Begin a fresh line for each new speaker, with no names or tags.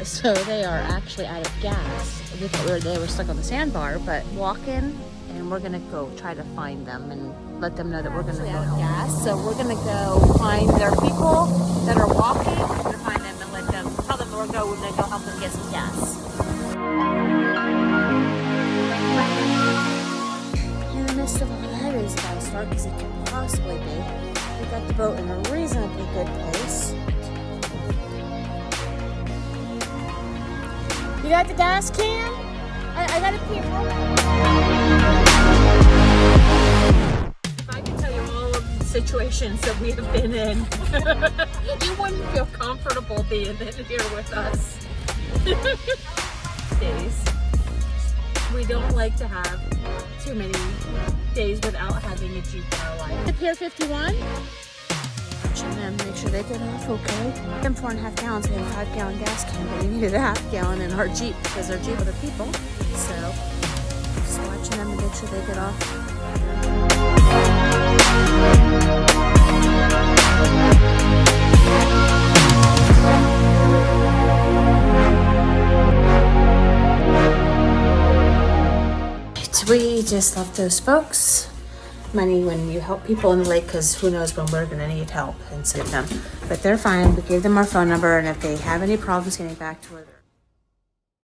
So they are actually out of gas. We thought they were stuck on the sandbar, but walking, and we're gonna go try to find them and let them know that we're gonna go help. Gas, so we're gonna go find their people that are walking. We're gonna find them and let them tell them we're gonna go help them get some gas. In the midst of all that is about as dark as it can possibly be. We got the boat in a reasonably good place. You got the gas can? I got a pee. If I could tell you all of the situations that we have been in, you wouldn't feel comfortable being in here with us. Days. We don't like to have too many days without having a Jeep in our life. The Pier 51. And then make sure they get off okay. And 4.5 gallons, we have a 5-gallon gas can, but we needed a half-gallon in our Jeep because our Jeep are the people. So just watching them to make sure they get off. We just left those folks money when you help people in the lake, because who knows when we're going to need help and save them. But they're fine. We gave them our phone number, and if they have any problems getting back to where they're